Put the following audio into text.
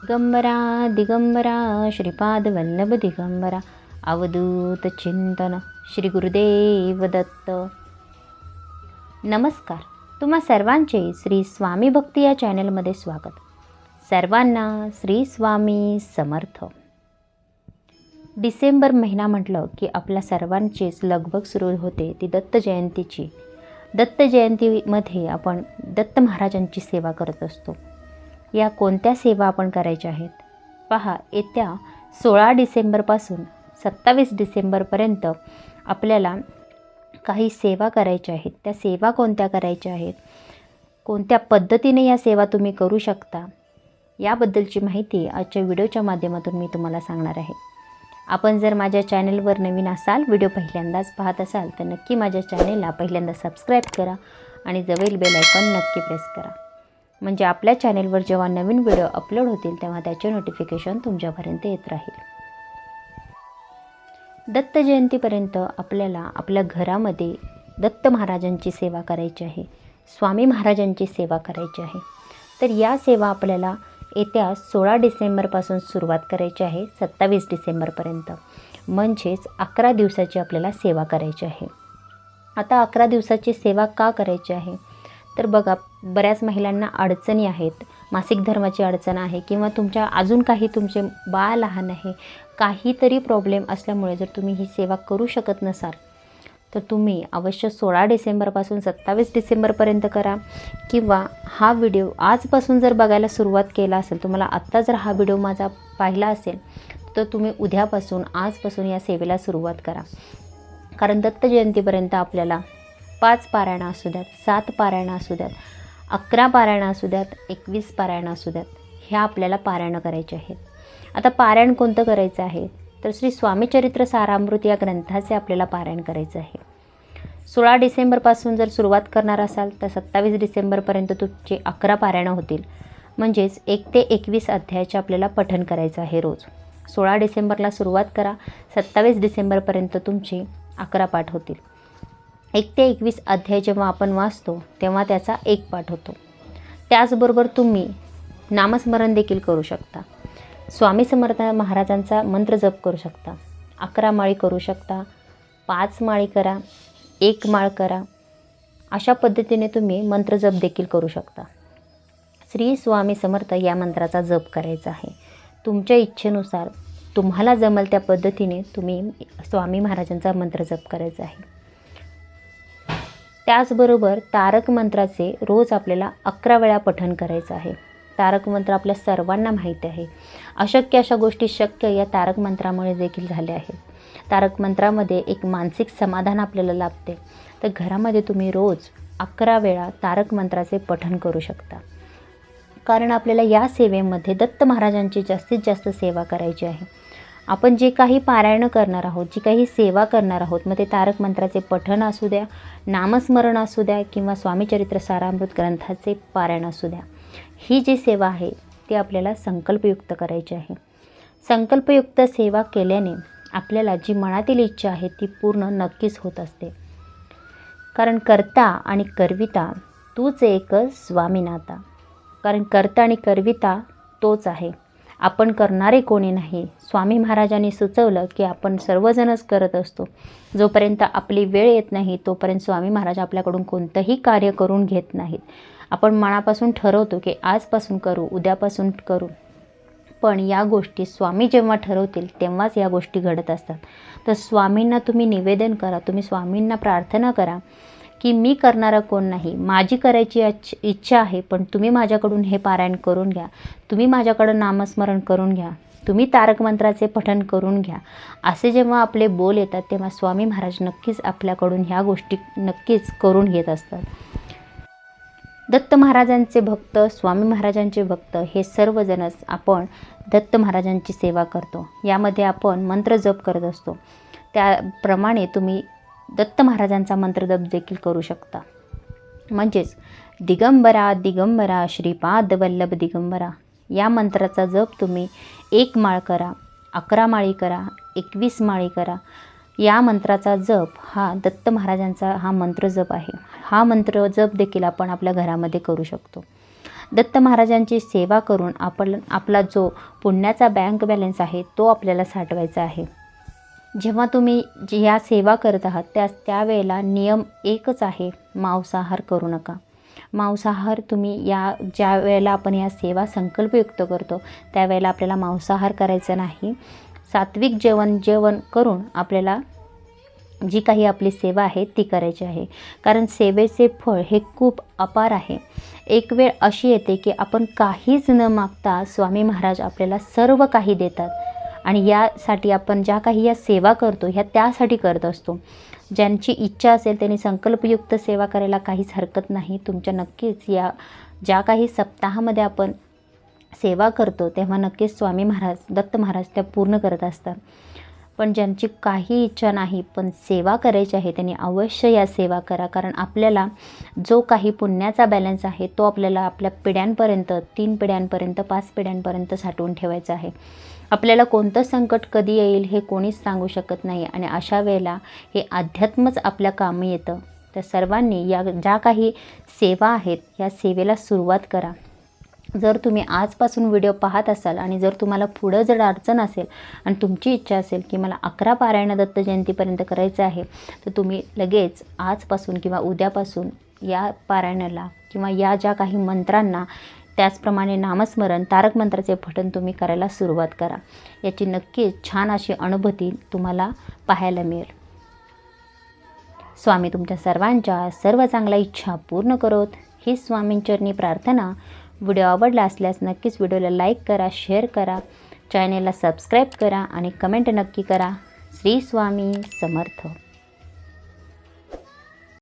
दिगंबरा दिगंबरा श्रीपाद वल्लभ दिगंबरा अवधूत चिंतन श्री गुरुदेव दत्त. नमस्कार. तुम्हा सर्वांचे श्री स्वामी भक्ती या चॅनलमध्ये स्वागत. सर्वांना श्री स्वामी समर्थ. डिसेंबर महिना म्हटलं की आपल्या सर्वांचीच लगबग सुरू होते ती दत्त जयंतीची. दत्त जयंतीमध्ये आपण दत्त महाराजांची सेवा करत असतो. या कोणत्या सेवा आपण करायच्या आहेत पहा. येत्या 16 डिसेंबरपासून 27 डिसेंबरपर्यंत आपल्याला काही सेवा करायच्या आहेत. त्या सेवा कोणत्या करायच्या आहेत, कोणत्या पद्धतीने या सेवा तुम्ही करू शकता, याबद्दलची माहिती आजच्या व्हिडिओच्या माध्यमातून मी तुम्हाला सांगणार आहे. आपण जर माझ्या चॅनलवर नवीन असाल, व्हिडिओ पहिल्यांदाच पाहत असाल तर नक्की माझ्या चॅनलला पहिल्यांदा सबस्क्राईब करा आणि जवळील बेल आयकॉन नक्की प्रेस करा. म्हणजे आपल्या चॅनलवर जेव्हा नवीन व्हिडिओ अपलोड होतील तेव्हा त्याचे नोटिफिकेशन तुमच्यापर्यंत येत राहील. दत्त जयंतीपर्यंत आपल्याला आपल्या घरामध्ये दत्त महाराजांची सेवा करायची आहे, स्वामी महाराजांची सेवा करायची आहे. तर या सेवा आपल्याला येत्या 16 डिसेंबरपासून सुरुवात करायची आहे 27 डिसेंबरपर्यंत. म्हणजेच 11 दिवसाची आपल्याला सेवा करायची आहे. आता 11 दिवसाची सेवा का करायची आहे तर बघा, बऱ्याच महिलांना अडचणी आहेत. मासिक धर्माची अडचण आहे किंवा तुमच्या अजून काही तुमचे बाळ लहान आहे, काहीतरी प्रॉब्लेम असल्यामुळे जर तुम्ही ही सेवा करू शकत नसाल तर तुम्ही अवश्य 16 डिसेंबरपासून 27 डिसेंबरपर्यंत करा. किंवा हा व्हिडिओ आजपासून जर बघायला सुरुवात केला असेल, तुम्हाला आत्ता जर हा व्हिडिओ माझा पाहिला असेल तर तुम्ही उद्यापासून आजपासून या सेवेला सुरुवात करा. कारण दत्त जयंतीपर्यंत आपल्याला 5 पारायणं असू द्यात, 7 पारायणं असू द्यात, 11 पारायणं असू द्यात, 21 पारायणं असू द्यात, ह्या आपल्याला पारायणं करायचे आहेत. आता पारायण कोणतं करायचं आहे तर श्री स्वामी चरित्र सारामृत या ग्रंथाचे आपल्याला पारायण करायचं आहे. 16 डिसेंबरपासून जर सुरुवात करणार असाल तर 27 डिसेंबरपर्यंत तुमचे 11 पारायणं होतील. म्हणजेच 1 ते 21 अध्यायाचे आपल्याला पठण करायचं आहे रोज. 16 डिसेंबरला सुरुवात करा, 27 डिसेंबरपर्यंत तुमचे 11 पाठ होतील. 1 ते 21 अध्याय जेव्हा आपण वाचतो तेव्हा त्याचा 1 पाठ होतो. त्याचबरोबर तुम्ही नामस्मरण देखील करू शकता. स्वामी समर्थ महाराजांचा मंत्र जप करू शकता. 11 माळी करू शकता, 5 माळी करा, 1 माळ करा. अशा पद्धतीने तुम्ही मंत्र जप देखील करू शकता. श्री स्वामी समर्थ या मंत्राचा जप करायचा आहे. तुमच्या इच्छेनुसार तुम्हाला जमल त्या पद्धतीने तुम्ही स्वामी महाराजांचा मंत्र जप करायचा आहे. त्याचबरोबर तारक मंत्राचे रोज आपल्याला 11 वेळा पठण करायचं आहे. तारक मंत्र आपल्या सर्वांना माहीत आहे. अशक्य अशा गोष्टी शक्य या तारक मंत्रामुळे देखील झाल्या आहेत. तारक मंत्रामध्ये एक मानसिक समाधान आपल्याला लाभते. तर घरामध्ये तुम्ही रोज 11 वेळा तारक मंत्राचे पठण करू शकता. कारण आपल्याला या सेवेमध्ये दत्त महाराजांची जास्तीत जास्त सेवा करायची आहे. आपण जे काही पारायणं करणार आहोत, जी काही सेवा करणार आहोत, मग ते तारक मंत्राचे पठण असू द्या, नामस्मरण असू द्या किंवा स्वामी चरित्र सारामृत ग्रंथाचे पारायण असू द्या, ही जी सेवा आहे ती आपल्याला संकल्पयुक्त करायची आहे. संकल्पयुक्त सेवा केल्याने आपल्याला जी मनातील इच्छा आहे ती पूर्ण नक्कीच होत असते. कारण कर्ता आणि करविता तूच एक स्वामीनाथा. कारण कर्ता आणि करविता तोच आहे, आपण करणारे कोणी नाही. स्वामी महाराजांनी सुचवलं की आपण सर्वजणच करत असतो. जोपर्यंत आपली वेळ येत नाही तोपर्यंत स्वामी महाराज आपल्याकडून कोणतंही कार्य करून घेत नाहीत. आपण मनापासून ठरवतो की आजपासून करू, उद्यापासून करू, पण या गोष्टी स्वामी जेव्हा ठरवतील तेव्हाच या गोष्टी घडत असतात. तर स्वामींना तुम्ही निवेदन करा, तुम्ही स्वामींना प्रार्थना करा की मी करणारा कोण नाही, माझी करायची इच्छा आहे, पण तुम्ही माझ्याकडून हे पारायण करून घ्या, तुम्ही माझ्याकडून नामस्मरण करून घ्या, तुम्ही तारक मंत्राचे पठण करून घ्या. असे जेव्हा आपले बोल येतात तेव्हा स्वामी महाराज नक्कीच आपल्याकडून ह्या गोष्टी नक्कीच करून घेत असतात. दत्त महाराजांचे भक्त, स्वामी महाराजांचे भक्त हे सर्वजणच आपण दत्त महाराजांची सेवा करतो. यामध्ये आपण मंत्र जप करत असतो. त्याप्रमाणे तुम्ही दत्त महाराजांचा मंत्र जप देखील करू शकता. म्हणजेच दिगंबरा दिगंबरा श्रीपाद वल्लभ दिगंबरा या मंत्राचा जप तुम्ही 1 माळ करा, 11 माळी करा, 21 माळी करा. या मंत्राचा जप हा दत्त महाराजांचा हा मंत्र जप आहे. हा मंत्र जप देखील आपण आपल्या घरामध्ये करू शकतो. दत्त महाराजांची सेवा करून आपला जो पुण्याचा बँक बॅलन्स आहे तो आपल्याला साठवायचा आहे. जेव्हा तुम्ही या सेवा करत आहात त्यावेळेला नियम एकच आहे, मांसाहार करू नका. मांसाहार तुम्ही ज्या वेळेला आपण या सेवा संकल्पयुक्त करतो त्यावेळेला आपल्याला मांसाहार करायचा नाही. सात्विक जेवण करून आपल्याला जी काही आपली सेवा आहे ती करायची आहे. कारण सेवेचे फळ हे खूप अपार आहे. एक वेळ अशी येते की आपण काहीच न मागता स्वामी महाराज आपल्याला सर्व काही देतात आणि यासाठी आपण ज्या काही या सेवा करतो ह्या त्यासाठी करत असतो. ज्यांची इच्छा असेल त्यांनी संकल्पयुक्त सेवा करायला काहीच हरकत नाही. तुमच्या नक्कीच या ज्या काही सप्ताहामध्ये आपण सेवा करतो तेव्हा नक्कीच स्वामी महाराज दत्त महाराज त्या पूर्ण करत असतात. पण ज्यांची काही इच्छा नाही पण सेवा करायची आहे त्यांनी अवश्य या सेवा करा. कारण आपल्याला जो काही पुण्याचा बॅलन्स आहे तो आपल्याला आपल्या पिढ्यांपर्यंत 3 पिढ्यांपर्यंत 5 पिढ्यांपर्यंत साठवून ठेवायचा आहे. आपल्याला कोणतं संकट कधी येईल हे कोणीच सांगू शकत नाही आणि अशा वेळेला हे अध्यात्मच आपल्या कामी येतं. तर सर्वांनी या ज्या काही सेवा आहेत या सेवेला सुरुवात करा. जर तुम्ही आजपासून व्हिडिओ पाहत असाल आणि जर तुम्हाला पुढं जर अडचण असेल आणि तुमची इच्छा असेल की मला 11 पारायण दत्त जयंतीपर्यंत करायचं आहे तर तुम्ही लगेच आजपासून किंवा उद्यापासून या पारायणाला किंवा या ज्या काही मंत्रांना त्याचप्रमाणे नामस्मरण तारक मंत्राचे पठण तुम्ही करायला सुरुवात करा. याची नक्कीच छान अशी अनुभूती तुम्हाला पाहायला मिळेल. स्वामी तुमच्या सर्वांच्या सर्व चांगल्या इच्छा पूर्ण करोत ही स्वामींचरणी प्रार्थना. व्हिडिओ आवडला असल्यास नक्कीच व्हिडिओला लाईक करा, शेअर करा, चॅनेलला सबस्क्राईब करा आणि कमेंट नक्की करा. श्री स्वामी समर्थ.